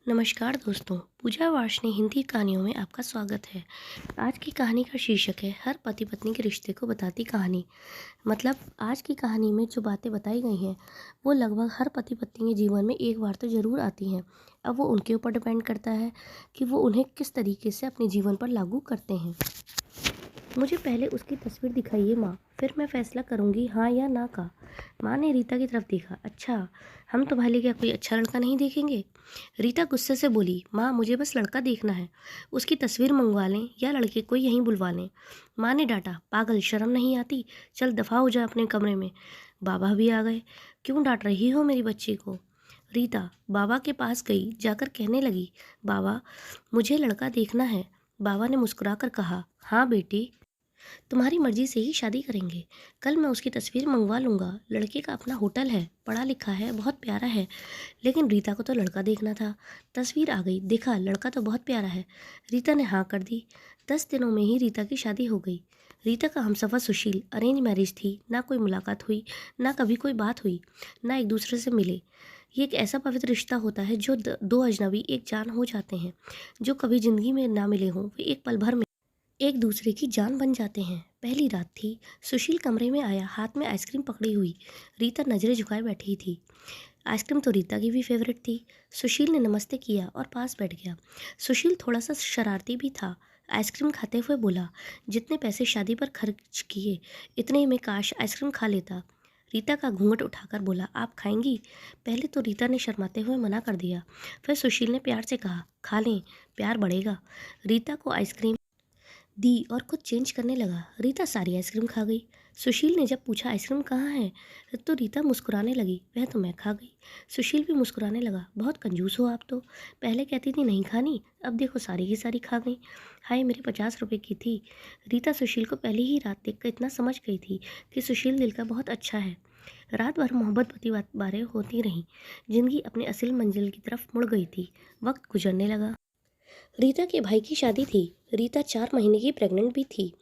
नमस्कार दोस्तों, पूजा वार्ष्णेय हिंदी कहानियों में आपका स्वागत है। आज की कहानी का शीर्षक है हर पति पत्नी के रिश्ते को बताती कहानी। मतलब आज की कहानी में जो बातें बताई गई हैं वो लगभग हर पति पत्नी के जीवन में एक बार तो ज़रूर आती हैं। अब वो उनके ऊपर डिपेंड करता है कि वो उन्हें किस तरीके से अपने जीवन पर लागू करते हैं। मुझे पहले उसकी तस्वीर दिखाइए माँ, फिर मैं फैसला करूँगी हाँ या ना का। माँ ने रीता की तरफ देखा। अच्छा, हम तुम्हारे लिए क्या कोई अच्छा लड़का नहीं देखेंगे? रीता गुस्से से बोली, माँ मुझे बस लड़का देखना है। उसकी तस्वीर मंगवा लें या लड़के को यहीं बुलवा लें। माँ ने डांटा, पागल, शर्म नहीं आती? चल दफ़ा हो जा अपने कमरे में। बाबा भी आ गए। क्यों डांट रही हो मेरी बच्ची को? रीता बाबा के पास गई, जाकर कहने लगी, बाबा मुझे लड़का देखना है। बाबा ने मुस्कुराकर कहा, हाँ बेटी, तुम्हारी मर्जी से ही शादी करेंगे। कल मैं उसकी तस्वीर मंगवा लूँगा। लड़के का अपना होटल है, पढ़ा लिखा है, बहुत प्यारा है। लेकिन रीता को तो लड़का देखना था। तस्वीर आ गई, देखा लड़का तो बहुत प्यारा है। रीता ने हाँ कर दी। 10 दिनों में ही रीता की शादी हो गई। रीता का हमसफ़र सुशील अरेंज मैरिज थी। ना कोई मुलाकात हुई, ना कभी कोई बात हुई, ना एक दूसरे से मिले। ये एक ऐसा पवित्र रिश्ता होता है जो दो अजनबी एक जान हो जाते हैं। जो कभी ज़िंदगी में ना मिले हों, वे एक पल भर में एक दूसरे की जान बन जाते हैं। पहली रात थी। सुशील कमरे में आया, हाथ में आइसक्रीम पकड़ी हुई। रीता नजरें झुकाए बैठी थी। आइसक्रीम तो रीता की भी फेवरेट थी। सुशील ने नमस्ते किया और पास बैठ गया। सुशील थोड़ा सा शरारती भी था। आइसक्रीम खाते हुए बोला, जितने पैसे शादी पर खर्च किए इतने में काश आइसक्रीम खा लेता। रीता का घूंघट उठाकर बोला, आप खाएंगी? पहले तो रीता ने शर्माते हुए मना कर दिया। फिर सुशील ने प्यार से कहा, खा लें, प्यार बढ़ेगा। रीता को आइसक्रीम दी और खुद चेंज करने लगा। रीता सारी आइसक्रीम खा गई। सुशील ने जब पूछा आइसक्रीम कहाँ है, तो रीता मुस्कुराने लगी, वह तो मैं खा गई। सुशील भी मुस्कुराने लगा, बहुत कंजूस हो आप तो। पहले कहती थी नहीं खानी, अब देखो सारी की सारी खा गई। हाय मेरे 50 रुपए की थी। रीता सुशील को पहली ही रात देखकर इतना समझ गई थी कि सुशील दिल का बहुत अच्छा है। रात भर मोहब्बत पति बातें होती रहीं। जिंदगी अपने असल मंजिल की तरफ मुड़ गई थी। वक्त गुजरने लगा। रीता के भाई की शादी थी। रीता 4 महीने की प्रेग्नेंट भी थी।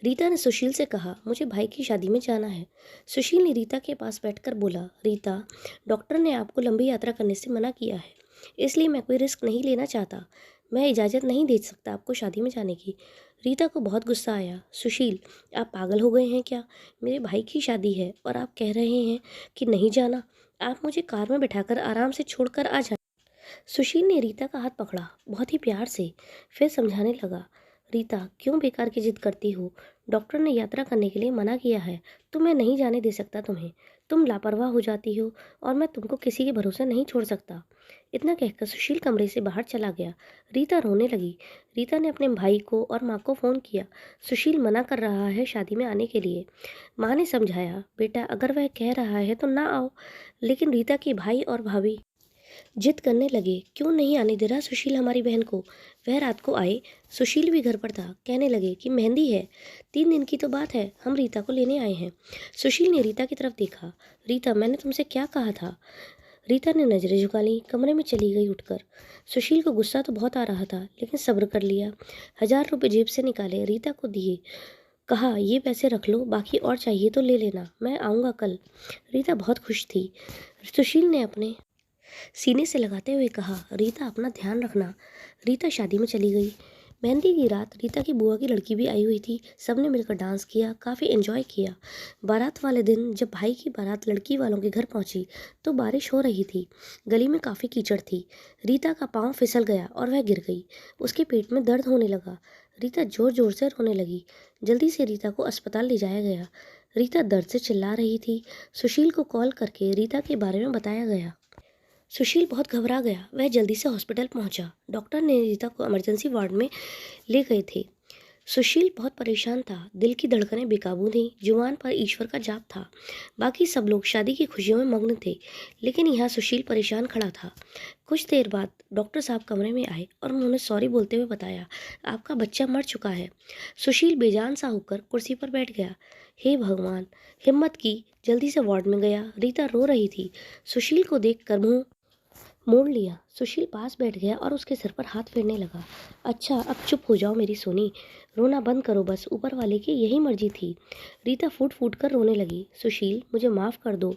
रीता ने सुशील से कहा, मुझे भाई की शादी में जाना है। सुशील ने रीता के पास बैठकर बोला, रीता, डॉक्टर ने आपको लंबी यात्रा करने से मना किया है, इसलिए मैं कोई रिस्क नहीं लेना चाहता। मैं इजाज़त नहीं दे सकता आपको शादी में जाने की। रीता को बहुत गुस्सा आया। सुशील, आप पागल हो गए हैं क्या? मेरे भाई की शादी है और आप कह रहे हैं कि नहीं जाना। आप मुझे कार में बैठाकर आराम से छोड़कर आ जाए। सुशील ने रीता का हाथ पकड़ा, बहुत ही प्यार से। फिर समझाने लगा, रीता क्यों बेकार की जिद करती हो? डॉक्टर ने यात्रा करने के लिए मना किया है, तो मैं नहीं जाने दे सकता तुम्हें। तुम लापरवाह हो जाती हो और मैं तुमको किसी के भरोसे नहीं छोड़ सकता। इतना कहकर सुशील कमरे से बाहर चला गया। रीता रोने लगी। रीता ने अपने भाई को और माँ को फ़ोन किया। सुशील मना कर रहा है शादी में आने के लिए। माँ ने समझाया, बेटा अगर वह कह रहा है तो ना आओ। लेकिन रीता के भाई और भाभी जिद करने लगे, क्यों नहीं आने दे रहा सुशील हमारी बहन को? वह रात को आए। सुशील भी घर पर था। कहने लगे कि मेहंदी है, 3 दिन की तो बात है, हम रीता को लेने आए हैं। सुशील ने रीता की तरफ देखा। रीता, मैंने तुमसे क्या कहा था? रीता ने नजरें झुका ली, कमरे में चली गई उठकर। सुशील को गुस्सा तो बहुत आ रहा था, लेकिन सब्र कर लिया। 1000 रुपये जेब से निकाले, रीता को दिए। कहा, ये पैसे रख लो, बाकी और चाहिए तो ले लेना, मैं आऊँगा कल। रीता बहुत खुश थी। सुशील ने अपने सीने से लगाते हुए कहा, रीता अपना ध्यान रखना। रीता शादी में चली गई। मेहंदी की रात रीता की बुआ की लड़की भी आई हुई थी। सबने मिलकर डांस किया, काफ़ी एंजॉय किया। बारात वाले दिन जब भाई की बारात लड़की वालों के घर पहुंची तो बारिश हो रही थी। गली में काफ़ी कीचड़ थी। रीता का पाँव फिसल गया और वह गिर गई। उसके पेट में दर्द होने लगा। रीता ज़ोर ज़ोर से रोने लगी। जल्दी से रीता को अस्पताल ले जाया गया। रीता दर्द से चिल्ला रही थी। सुशील को कॉल करके रीता के बारे में बताया गया। सुशील बहुत घबरा गया। वह जल्दी से हॉस्पिटल पहुंचा। डॉक्टर ने रीता को इमरजेंसी वार्ड में ले गए थे। सुशील बहुत परेशान था। दिल की धड़कनें बेकाबू थीं। जुबान पर ईश्वर का जाप था। बाकी सब लोग शादी की खुशियों में मग्न थे, लेकिन यहाँ सुशील परेशान खड़ा था। कुछ देर बाद डॉक्टर साहब कमरे में आए और उन्होंने सॉरी बोलते हुए बताया, आपका बच्चा मर चुका है। सुशील बेजान सा होकर कुर्सी पर बैठ गया। हे भगवान, हिम्मत की, जल्दी से वार्ड में गया। रीता रो रही थी। सुशील को देख कर मुँह मोड़ लिया। सुशील पास बैठ गया और उसके सिर पर हाथ फेरने लगा। अच्छा, अब चुप हो जाओ मेरी सोनी, रोना बंद करो बस, ऊपर वाले की यही मर्जी थी। रीता फूट फूट कर रोने लगी। सुशील, मुझे माफ़ कर दो,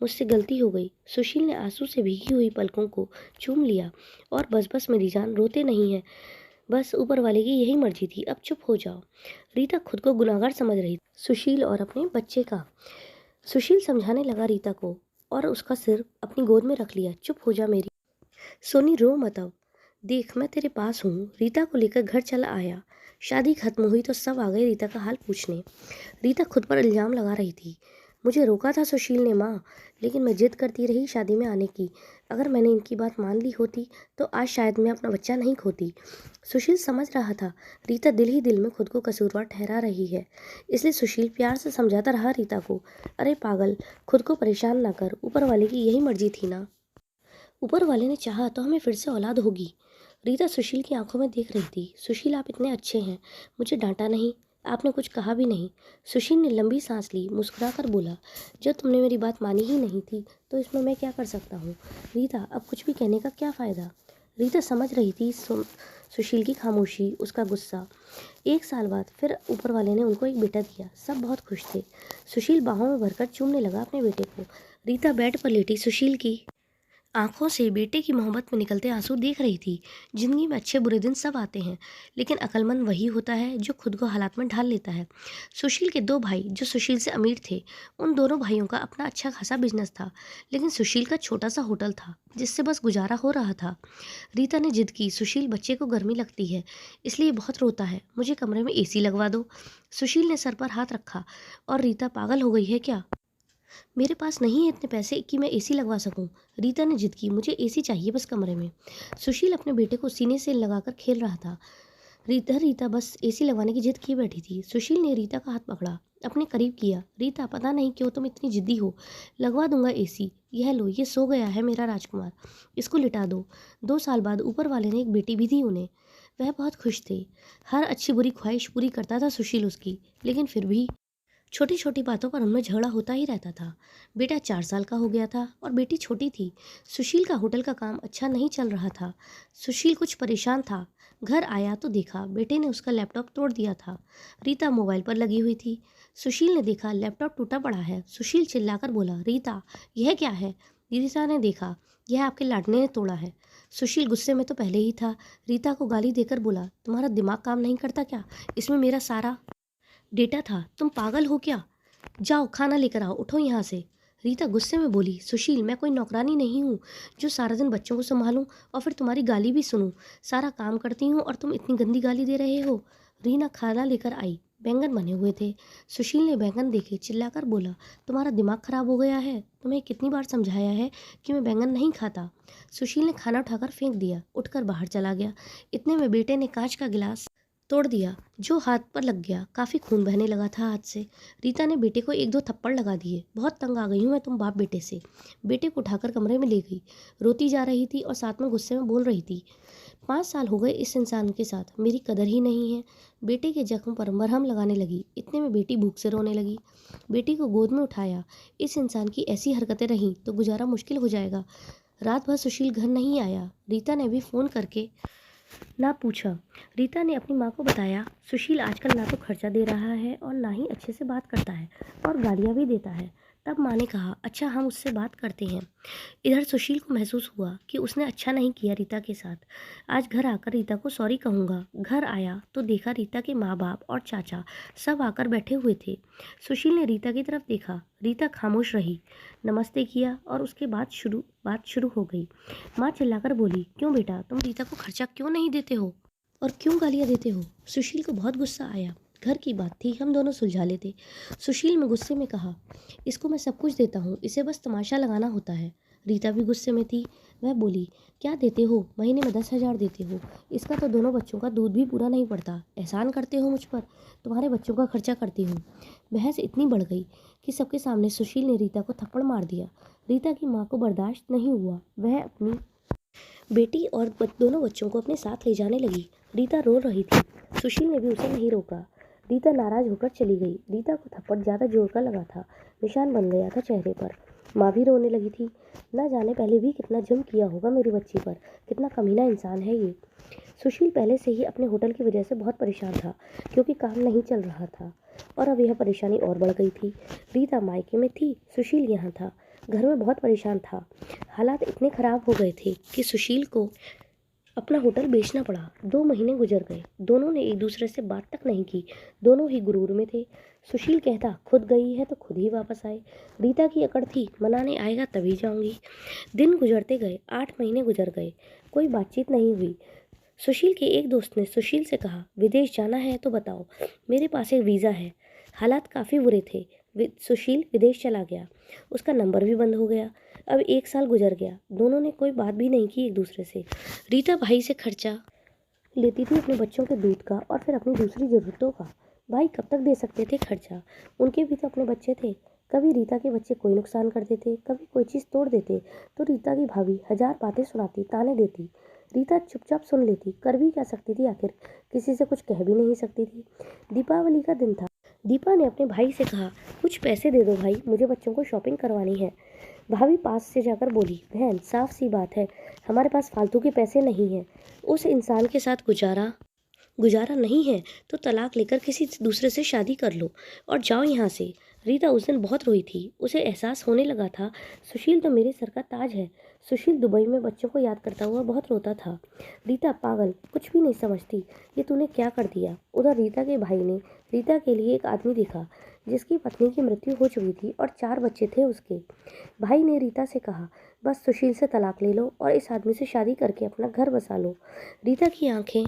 मुझसे गलती हो गई। सुशील ने आंसू से भीगी हुई पलकों को चूम लिया। और बस बस मेरी जान, रोते नहीं है, बस ऊपर वाले की यही मर्जी थी, अब चुप हो जाओ। रीता खुद को गुनाहगार समझ रही, सुशील और अपने बच्चे का। सुशील समझाने लगा रीता को और उसका सिर अपनी गोद में रख लिया। चुप हो जा मेरी सोनी, रो मत अब, देख मैं तेरे पास हूँ। रीता को लेकर घर चला आया। शादी खत्म हुई तो सब आ गए रीता का हाल पूछने। रीता खुद पर इल्ज़ाम लगा रही थी। मुझे रोका था सुशील ने माँ, लेकिन मैं जिद करती रही शादी में आने की। अगर मैंने इनकी बात मान ली होती तो आज शायद मैं अपना बच्चा नहीं खोती। सुशील समझ रहा था रीता दिल ही दिल में खुद को कसूरवार ठहरा रही है, इसलिए सुशील प्यार से समझाता रहा रीता को। अरे पागल, खुद को परेशान ना कर, ऊपर वाले की यही मर्जी थी ना। ऊपर वाले ने चाहा तो हमें फिर से औलाद होगी। रीता सुशील की आंखों में देख रही थी। सुशील, आप इतने अच्छे हैं, मुझे डांटा नहीं, आपने कुछ कहा भी नहीं। सुशील ने लंबी सांस ली, मुस्कुराकर बोला, जब तुमने मेरी बात मानी ही नहीं थी तो इसमें मैं क्या कर सकता हूँ। रीता, अब कुछ भी कहने का क्या फ़ायदा। रीता समझ रही थी सुशील की खामोशी, उसका गुस्सा। 1 साल बाद फिर ऊपर वाले ने उनको एक बेटा दिया। सब बहुत खुश थे। सुशील बाहों में भरकर चूमने लगा अपने बेटे को। रीता बेड पर लेटी सुशील की आंखों से बेटे की मोहब्बत में निकलते आंसू देख रही थी। जिंदगी में अच्छे बुरे दिन सब आते हैं, लेकिन अक्लमंद वही होता है जो खुद को हालात में ढाल लेता है। सुशील के 2 भाई जो सुशील से अमीर थे, उन दोनों भाइयों का अपना अच्छा खासा बिजनेस था, लेकिन सुशील का छोटा सा होटल था जिससे बस गुजारा हो रहा था। रीता ने जिद की, सुशील बच्चे को गर्मी लगती है, इसलिए बहुत रोता है, मुझे कमरे में एसी लगवा दो। सुशील ने सर पर हाथ रखा। और रीता, पागल हो गई है क्या, मेरे पास नहीं है इतने पैसे कि मैं एसी लगवा सकूं। रीता ने जिद की, मुझे एसी चाहिए बस कमरे में। सुशील अपने बेटे को सीने से लगाकर खेल रहा था। रीता बस एसी लगवाने की जिद किए बैठी थी। सुशील ने रीता का हाथ पकड़ा, अपने करीब किया। रीता, पता नहीं क्यों तुम इतनी जिद्दी हो, लगवा दूंगा एसी। यह लो, ये सो गया है मेरा राजकुमार, इसको लिटा दो। 2 साल बाद ऊपर वाले ने एक बेटी भी दी उन्हें। वह बहुत खुश थे। हर अच्छी बुरी ख्वाहिश पूरी करता था सुशील उसकी, लेकिन फिर भी छोटी छोटी बातों पर उनमें झगड़ा होता ही रहता था। बेटा 4 साल का हो गया था और बेटी छोटी थी। सुशील का होटल का काम अच्छा नहीं चल रहा था। सुशील कुछ परेशान था। घर आया तो देखा बेटे ने उसका लैपटॉप तोड़ दिया था। रीता मोबाइल पर लगी हुई थी। सुशील ने देखा लैपटॉप टूटा पड़ा है। सुशील चिल्लाकर बोला, रीता यह क्या है। रीता ने देखा, यह आपके लाडले ने तोड़ा है। सुशील गुस्से में तो पहले ही था। रीता को गाली देकर बोला, तुम्हारा दिमाग काम नहीं करता क्या, इसमें मेरा सारा डेटा था, तुम पागल हो क्या, जाओ खाना लेकर आओ, उठो यहाँ से। रीता गुस्से में बोली, सुशील मैं कोई नौकरानी नहीं हूँ जो सारा दिन बच्चों को संभालूं और फिर तुम्हारी गाली भी सुनूं। सारा काम करती हूँ और तुम इतनी गंदी गाली दे रहे हो। रीना खाना लेकर आई। बैंगन बने हुए थे। सुशील ने बैंगन देखे, चिल्लाकर बोला, तुम्हारा दिमाग खराब हो गया है, तुम्हें कितनी बार समझाया है कि मैं बैंगन नहीं खाता। सुशील ने खाना उठाकर फेंक दिया, उठकर बाहर चला गया। इतने में बेटे ने कांच का गिलास तोड़ दिया जो हाथ पर लग गया। काफ़ी खून बहने लगा था हाथ से। रीता ने बेटे को 1-2 थप्पड़ लगा दिए। बहुत तंग आ गई हूँ मैं तुम बाप बेटे से। बेटे को उठाकर कमरे में ले गई। रोती जा रही थी और साथ में गुस्से में बोल रही थी, 5 साल हो गए इस इंसान के साथ, मेरी कदर ही नहीं है। बेटे के जख्म पर मरहम लगाने लगी। इतने में बेटी भूख से रोने लगी। बेटी को गोद में उठाया। इस इंसान की ऐसी हरकतें रहीं तो गुजारा मुश्किल हो जाएगा। रात भर सुशील घर नहीं आया। रीता ने भी फ़ोन करके ना पूछा। रीता ने अपनी माँ को बताया, सुशील आजकल ना तो खर्चा दे रहा है और ना ही अच्छे से बात करता है और गालियाँ भी देता है। तब माँ ने कहा, अच्छा हम उससे बात करते हैं। इधर सुशील को महसूस हुआ कि उसने अच्छा नहीं किया रीता के साथ। आज घर आकर रीता को सॉरी कहूँगा। घर आया तो देखा रीता के माँ बाप और चाचा सब आकर बैठे हुए थे। सुशील ने रीता की तरफ देखा। रीता खामोश रही, नमस्ते किया और उसके बाद बात शुरू हो गई। माँ चिल्लाकर बोली, क्यों बेटा, तुम रीता को खर्चा क्यों नहीं देते हो और क्यों गालियाँ देते हो। सुशील को बहुत गुस्सा आया। घर की बात थी, हम दोनों सुलझा लेते। सुशील ने गुस्से में कहा, इसको मैं सब कुछ देता हूँ, इसे बस तमाशा लगाना होता है। रीता भी गुस्से में थी। वह बोली, क्या देते हो, महीने में 10,000 देते हो, इसका तो दोनों बच्चों का दूध भी पूरा नहीं पड़ता। एहसान करते हो मुझ पर, तुम्हारे बच्चों का खर्चा करती हूँ। बहस इतनी बढ़ गई कि सबके सामने सुशील ने रीता को थप्पड़ मार दिया। रीता की माँ को बर्दाश्त नहीं हुआ। वह अपनी बेटी और दोनों बच्चों को अपने साथ ले जाने लगी। रीता रो रही थी। सुशील ने भी उसे नहीं रोका। रीता नाराज होकर चली गई। रीता को थप्पड़ ज़्यादा जोर का लगा था, निशान बन गया था चेहरे पर। माँ भी रोने लगी थी। ना जाने पहले भी कितना जुल्म किया होगा मेरी बच्ची पर, कितना कमीना इंसान है ये। सुशील पहले से ही अपने होटल की वजह से बहुत परेशान था, क्योंकि काम नहीं चल रहा था और अब यह परेशानी और बढ़ गई थी। रीता मायके में थी, सुशील यहाँ था। घर में बहुत परेशान था। हालात इतने खराब हो गए थे कि सुशील को अपना होटल बेचना पड़ा। 2 महीने गुजर गए। दोनों ने एक दूसरे से बात तक नहीं की। दोनों ही गुरूर में थे। सुशील कहता, खुद गई है तो खुद ही वापस आए। रीता की अकड़ थी, मनाने आएगा तभी जाऊंगी। दिन गुजरते गए। 8 महीने गुजर गए। कोई बातचीत नहीं हुई। सुशील के एक दोस्त ने सुशील से कहा, विदेश जाना है तो बताओ, मेरे पास एक वीज़ा है। हालात काफ़ी बुरे थे। सुशील विदेश चला गया। उसका नंबर भी बंद हो गया। अब 1 साल गुजर गया। दोनों ने कोई बात भी नहीं की एक दूसरे से। रीता भाई से खर्चा लेती थी अपने बच्चों के दूध का और फिर अपनी दूसरी ज़रूरतों का। भाई कब तक दे सकते थे खर्चा? उनके भी तो अपने बच्चे थे। कभी रीता के बच्चे कोई नुकसान कर देते, कभी कोई चीज़ तोड़ देते, तो रीता की भाभी 1000 बातें सुनाती, ताने देती। रीता चुपचाप सुन लेती। कर भी क्या सकती थी आखिर? किसी से कुछ कह भी नहीं सकती थी। दीपावली का दिन था। दीपा ने अपने भाई से कहा, कुछ पैसे दे दो भाई, मुझे बच्चों को शॉपिंग करवानी है। भाभी पास से जाकर बोली, बहन साफ सी बात है, हमारे पास फालतू के पैसे नहीं हैं। उस इंसान के साथ गुजारा गुजारा नहीं है तो तलाक लेकर किसी दूसरे से शादी कर लो और जाओ यहाँ से। रीता उस दिन बहुत रोई थी। उसे एहसास होने लगा था, सुशील तो मेरे सर का ताज है। सुशील दुबई में बच्चों को याद करता हुआ बहुत रोता था। रीता पागल, कुछ भी नहीं समझती, ये तूने क्या कर दिया। उधर रीता के भाई ने रीता के लिए एक आदमी देखा जिसकी पत्नी की मृत्यु हो चुकी थी और 4 बच्चे थे उसके। भाई ने रीता से कहा, बस सुशील से तलाक ले लो और इस आदमी से शादी करके अपना घर बसा लो। रीता की आंखें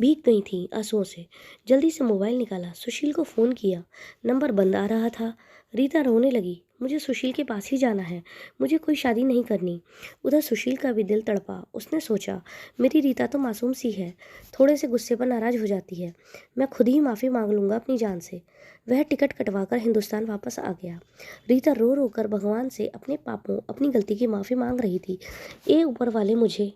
भीग गई थीं आंसुओं से। जल्दी से मोबाइल निकाला, सुशील को फ़ोन किया। नंबर बंद आ रहा था। रीता रोने लगी, मुझे सुशील के पास ही जाना है, मुझे कोई शादी नहीं करनी। उधर सुशील का भी दिल तड़पा। उसने सोचा, मेरी रीता तो मासूम सी है, थोड़े से गुस्से पर नाराज़ हो जाती है, मैं खुद ही माफ़ी मांग लूँगा अपनी जान से। वह टिकट कटवाकर हिंदुस्तान वापस आ गया। रीता रो रो कर भगवान से अपने पापों, अपनी गलती की माफ़ी मांग रही थी। ए ऊपर वाले, मुझे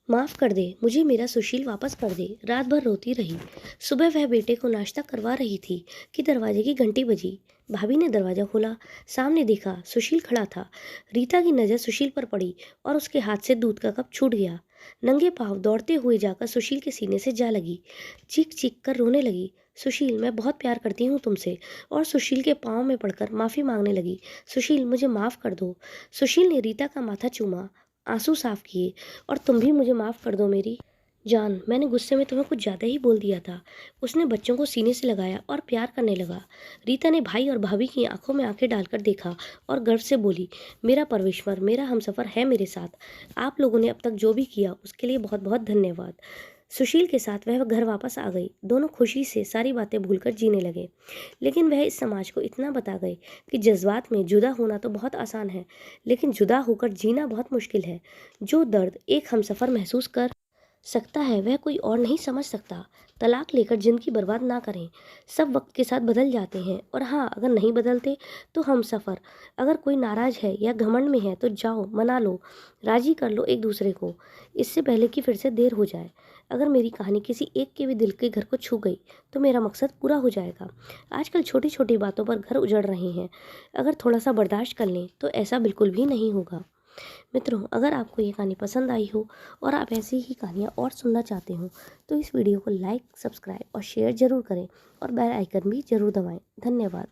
माफ़ कर दे, मुझे मेरा सुशील वापस कर दे। रात भर रोती रही। सुबह वह बेटे को नाश्ता करवा रही थी कि दरवाजे की घंटी बजी। भाभी ने दरवाज़ा खोला। सामने देखा, सुशील खड़ा था। रीता की नज़र सुशील पर पड़ी और उसके हाथ से दूध का कप छूट गया। नंगे पाँव दौड़ते हुए जाकर सुशील के सीने से जा लगी। चीख चीख कर रोने लगी, सुशील मैं बहुत प्यार करती हूँ तुमसे। और सुशील के पाँव में पड़कर माफ़ी मांगने लगी, सुशील मुझे माफ़ कर दो। सुशील ने रीता का माथा चूमा, आंसू साफ किए, और तुम भी मुझे माफ़ कर दो मेरी जान, मैंने गुस्से में तुम्हें कुछ ज़्यादा ही बोल दिया था। उसने बच्चों को सीने से लगाया और प्यार करने लगा। रीता ने भाई और भाभी की आंखों में आंखें डालकर देखा और गर्व से बोली, मेरा परमेश्वर, मेरा हमसफ़र है मेरे साथ। आप लोगों ने अब तक जो भी किया उसके लिए बहुत बहुत धन्यवाद। सुशील के साथ वह घर वापस आ गई। दोनों खुशी से सारी बातें भूलकर जीने लगे। लेकिन वह इस समाज को इतना बता गए कि जज्बात में जुदा होना तो बहुत आसान है, लेकिन जुदा होकर जीना बहुत मुश्किल है। जो दर्द एक हमसफ़र महसूस कर सकता है वह कोई और नहीं समझ सकता। तलाक लेकर ज़िंदगी बर्बाद ना करें। सब वक्त के साथ बदल जाते हैं, और हाँ, अगर नहीं बदलते तो हम सफ़र। अगर कोई नाराज़ है या घमंड में है तो जाओ, मना लो, राज़ी कर लो एक दूसरे को, इससे पहले कि फिर से देर हो जाए। अगर मेरी कहानी किसी एक के भी दिल के घर को छू गई तो मेरा मकसद पूरा हो जाएगा। आजकल छोटी छोटी बातों पर घर उजड़ रहे हैं। अगर थोड़ा सा बर्दाश्त कर लें तो ऐसा बिल्कुल भी नहीं होगा। मित्रों, अगर आपको ये कहानी पसंद आई हो और आप ऐसी ही कहानियाँ और सुनना चाहते हो तो इस वीडियो को लाइक, सब्सक्राइब और शेयर ज़रूर करें और बेल आइकन भी ज़रूर दबाएं। धन्यवाद।